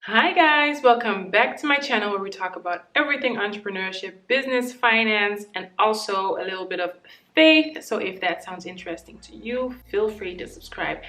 Hi guys, welcome back to my channel where we talk about everything entrepreneurship, business, finance, and also a little bit of faith. So if that sounds interesting to you, feel free to subscribe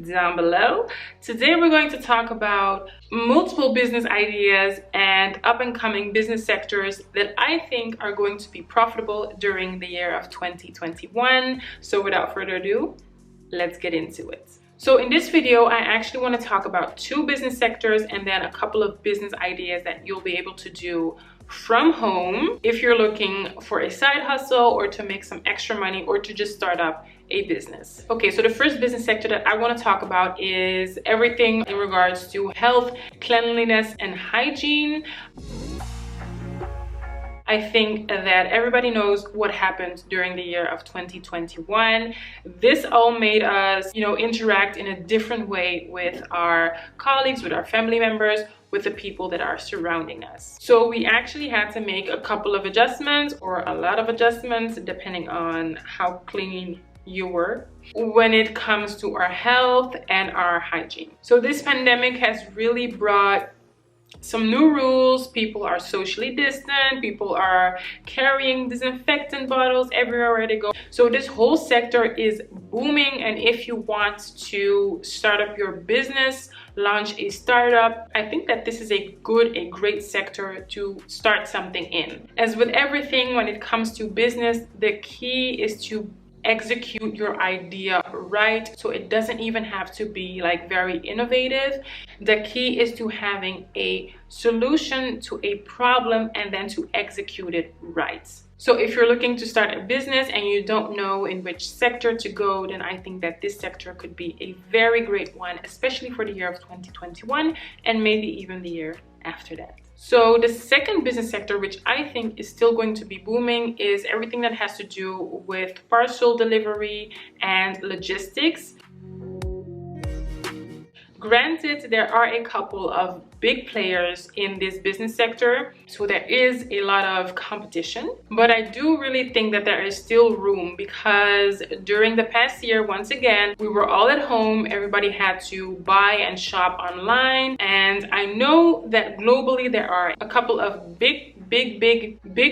down below. Today we're going to talk about multiple business ideas and up-and-coming business sectors that I think are going to be profitable during the year of 2021. So without further ado, let's get into it. So in this video, I actually want to talk about two business sectors and then a couple of business ideas that you'll be able to do from home if you're looking for a side hustle or to make some extra money or to just start up a business. Okay, so the first business sector that I want to talk about is everything in regards to health, cleanliness, and hygiene. I think that everybody knows what happened during the year of 2021. This all made us, interact in a different way with our colleagues, with our family members, with the people that are surrounding us. So we actually had to make a couple of adjustments or a lot of adjustments depending on how clean you were when it comes to our health and our hygiene. So this pandemic has really brought some new rules. People are socially distant, people are carrying disinfectant bottles everywhere where they go. So this whole sector is booming, and if you want to start up your business, launch a startup, I think that this is a great sector to start something in. As with everything when it comes to business, the key is to execute your idea right. So it doesn't even have to be like very innovative. The key is to having a solution to a problem and then to execute it right. So if you're looking to start a business and you don't know in which sector to go, then I think that this sector could be a very great one, especially for the year of 2021 and maybe even the year after that. So the second business sector, which I think is still going to be booming, is everything that has to do with parcel delivery and logistics. Granted, there are a couple of big players in this business sector, so there is a lot of competition, but I do really think that there is still room because during the past year, once again, we were all at home. Everybody had to buy and shop online, and I know that globally there are a couple of big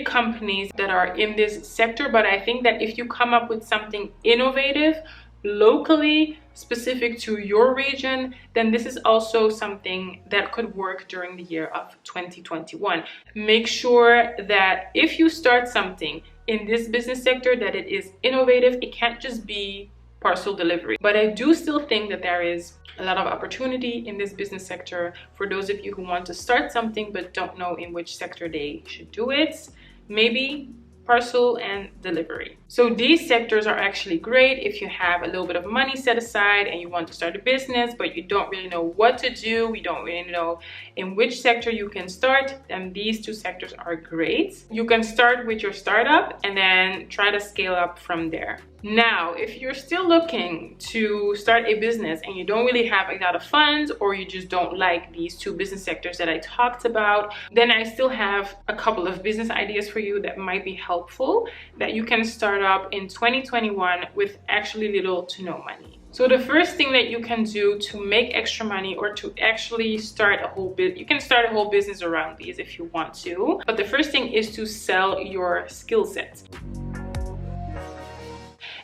companies that are in this sector, but I think that if you come up with something innovative locally specific to your region, then this is also something that could work during the year of 2021. Make sure that if you start something in this business sector that it is innovative. It can't just be parcel delivery, but I do still think that there is a lot of opportunity in this business sector for those of you who want to start something but don't know in which sector they should do it. Maybe parcel and delivery. So these sectors are actually great if you have a little bit of money set aside and you want to start a business, but you don't really know what to do. You don't really know in which sector you can start. And these two sectors are great. You can start with your startup and then try to scale up from there. Now, if you're still looking to start a business and you don't really have a lot of funds, or you just don't like these two business sectors that I talked about, then I still have a couple of business ideas for you that might be helpful, that you can start up in 2021 with actually little to no money. So the first thing that you can do to make extra money or to actually start a whole business, you can start a whole business around these if you want to, but the first thing is to sell your skill set.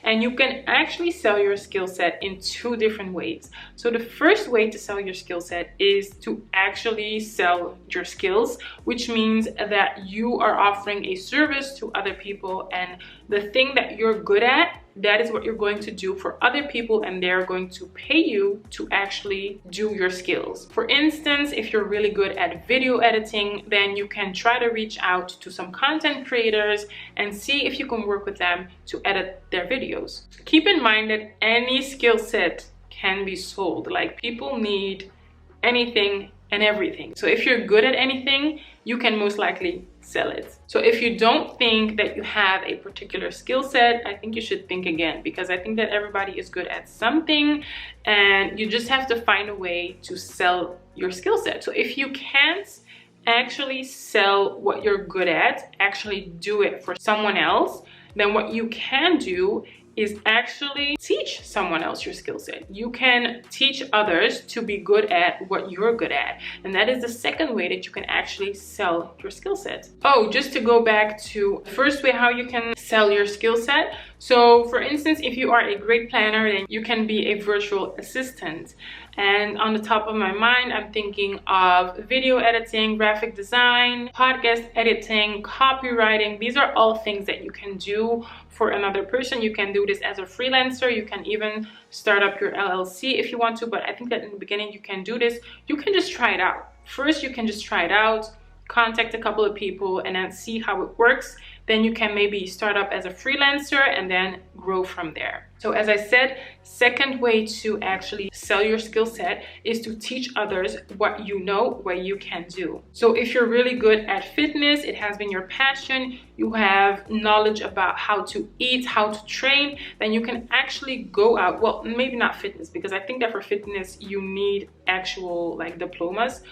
And you can actually sell your skill set in two different ways. So the first way to sell your skill set is to actually sell your skills, which means that you are offering a service to other people, and the thing that you're good at, that is what you're going to do for other people, and they're going to pay you to actually do your skills. For instance, if you're really good at video editing, then you can try to reach out to some content creators and see if you can work with them to edit their videos. Keep in mind that any skill set can be sold. Like, people need anything and everything. So if you're good at anything, you can most likely sell it. So if you don't think that you have a particular skill set, I think you should think again, because I think that everybody is good at something and you just have to find a way to sell your skill set. So if you can't actually sell what you're good at, actually do it for someone else, then what you can do is actually teach someone else your skill set. You can teach others to be good at what you're good at. And that is the second way that you can actually sell your skill set. Oh, just to go back to the first way how you can sell your skill set. So for instance, if you are a great planner, then you can be a virtual assistant. And on the top of my mind, I'm thinking of video editing, graphic design, podcast editing, copywriting. These are all things that you can do for another person. You can do this as a freelancer. You can even start up your LLC if you want to, but I think that in the beginning you can do this. You can just try it out. First, you can just try it out, contact a couple of people and then see how it works. Then you can maybe start up as a freelancer and then grow from there. So as I said, second way to actually sell your skill set is to teach others what you know, what you can do. So if you're really good at fitness, it has been your passion, you have knowledge about how to eat, how to train, then you can actually go out, well, maybe not fitness, because I think that for fitness you need actual like diplomas.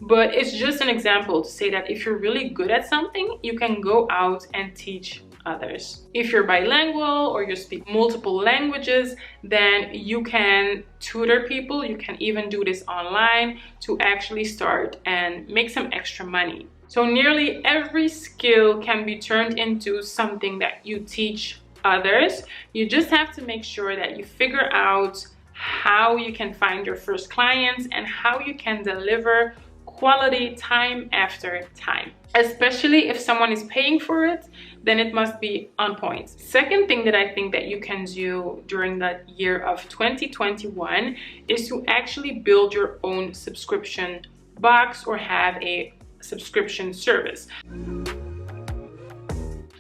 But it's just an example to say that if you're really good at something, you can go out and teach others. If you're bilingual or you speak multiple languages, then you can tutor people. You can even do this online to actually start and make some extra money. So nearly every skill can be turned into something that you teach others. You just have to make sure that you figure out how you can find your first clients and how you can deliver quality time after time. Especially if someone is paying for it, then it must be on point. Second thing that I think that you can do during that year of 2021 is to actually build your own subscription box or have a subscription service.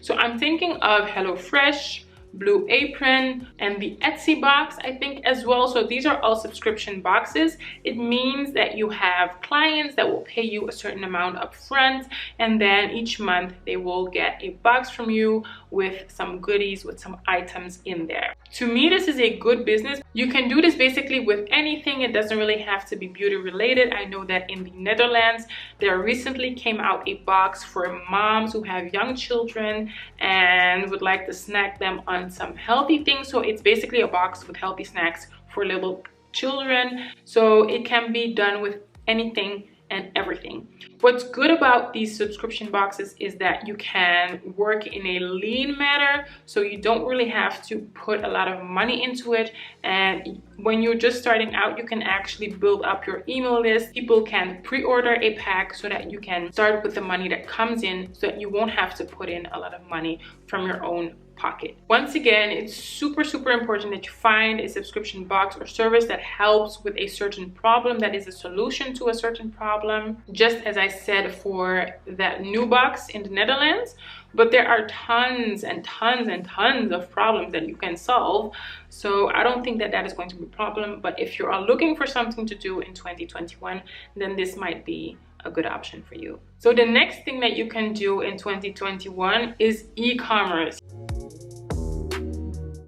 So I'm thinking of HelloFresh, Blue Apron, and the Etsy box, I think, as well. So these are all subscription boxes. It means that you have clients that will pay you a certain amount up front, and then each month they will get a box from you with some goodies, with some items in there. To me, this is a good business. You can do this basically with anything. It doesn't really have to be beauty related. I know that in the Netherlands, there recently came out a box for moms who have young children and would like to snack them on some healthy things. So it's basically a box with healthy snacks for little children. So it can be done with anything and everything. What's good about these subscription boxes is that you can work in a lean manner, so you don't really have to put a lot of money into it. And when you're just starting out, you can actually build up your email list. People can pre-order a pack so that you can start with the money that comes in, so that you won't have to put in a lot of money from your own pocket. Once again, it's super important that you find a subscription box or service that helps with a certain problem, that is a solution to a certain problem, just as I said for that new box in the Netherlands. But there are tons and tons of problems that you can solve. So I don't think that that is going to be a problem. But if you are looking for something to do in 2021, then this might be a good option for you. So the next thing that you can do in 2021 is e-commerce.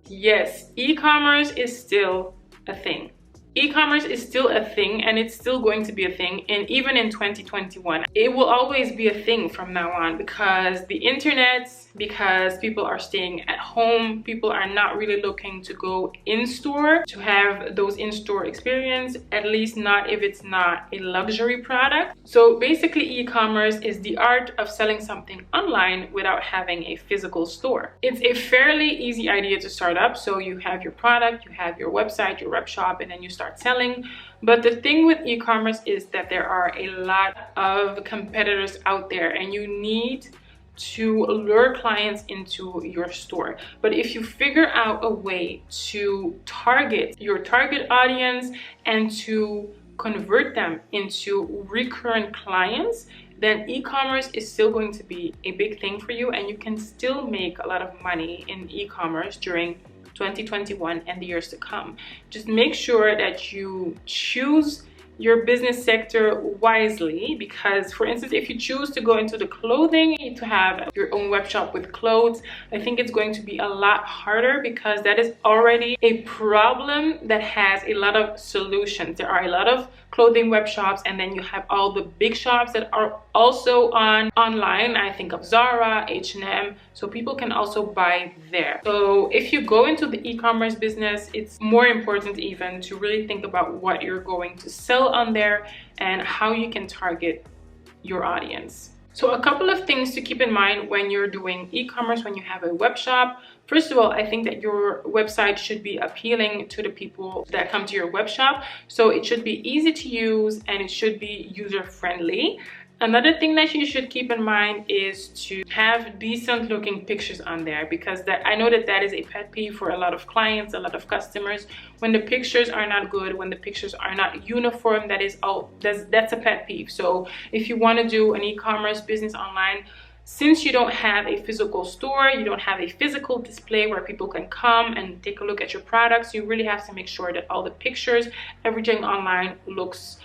Yes, e-commerce is still a thing. E-commerce is still a thing, and it's still going to be a thing, and even in 2021 it will always be a thing from now on, because the internet, because people are staying at home, people are not really looking to go in store to have those in-store experience, at least not if it's not a luxury product. So basically e-commerce is the art of selling something online without having a physical store. It's a fairly easy idea to start up. So you have your product, you have your website, your web shop, and then you start selling. But the thing with e-commerce is that there are a lot of competitors out there, and you need to lure clients into your store. But if you figure out a way to target your target audience and to convert them into recurrent clients, then e-commerce is still going to be a big thing for you, and you can still make a lot of money in e-commerce during 2021 and the years to come. Just make sure that you choose your business sector wisely, because for instance, if you choose to go into the clothing, you need to have your own web shop with clothes. I think it's going to be a lot harder, because that is already a problem that has a lot of solutions. There are a lot of clothing web shops, and then you have all the big shops that are also online. I think of Zara, H&M, so people can also buy there. So if you go into the e-commerce business, it's more important even to really think about what you're going to sell on there and how you can target your audience. So a couple of things to keep in mind when you're doing e-commerce, when you have a web shop. First of all, I think that your website should be appealing to the people that come to your web shop. So it should be easy to use and it should be user-friendly. Another thing that you should keep in mind is to have decent looking pictures on there, because I know that is a pet peeve for a lot of clients, a lot of customers. When the pictures are not good, when the pictures are not uniform, that's a pet peeve. So if you want to do an e-commerce business online, since you don't have a physical store, you don't have a physical display where people can come and take a look at your products, you really have to make sure that all the pictures, everything online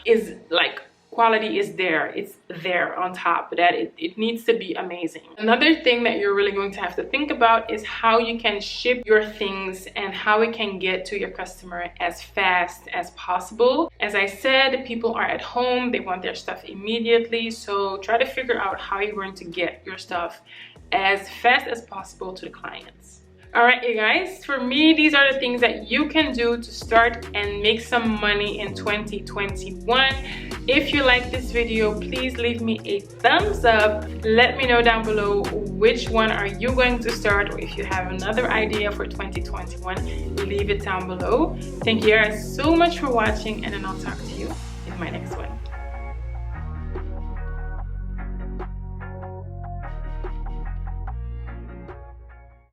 is like quality is there, it's there on top, that it needs to be amazing. Another thing that you're really going to have to think about is how you can ship your things and how it can get to your customer as fast as possible. As I said, people are at home, they want their stuff immediately, so try to figure out how you're going to get your stuff as fast as possible to the clients. Alright, you guys, for me, these are the things that you can do to start and make some money in 2021. If you like this video, please leave me a thumbs up. Let me know down below which one are you going to start, or if you have another idea for 2021, leave it down below. Thank you guys so much for watching, and then I'll talk to you in my next one.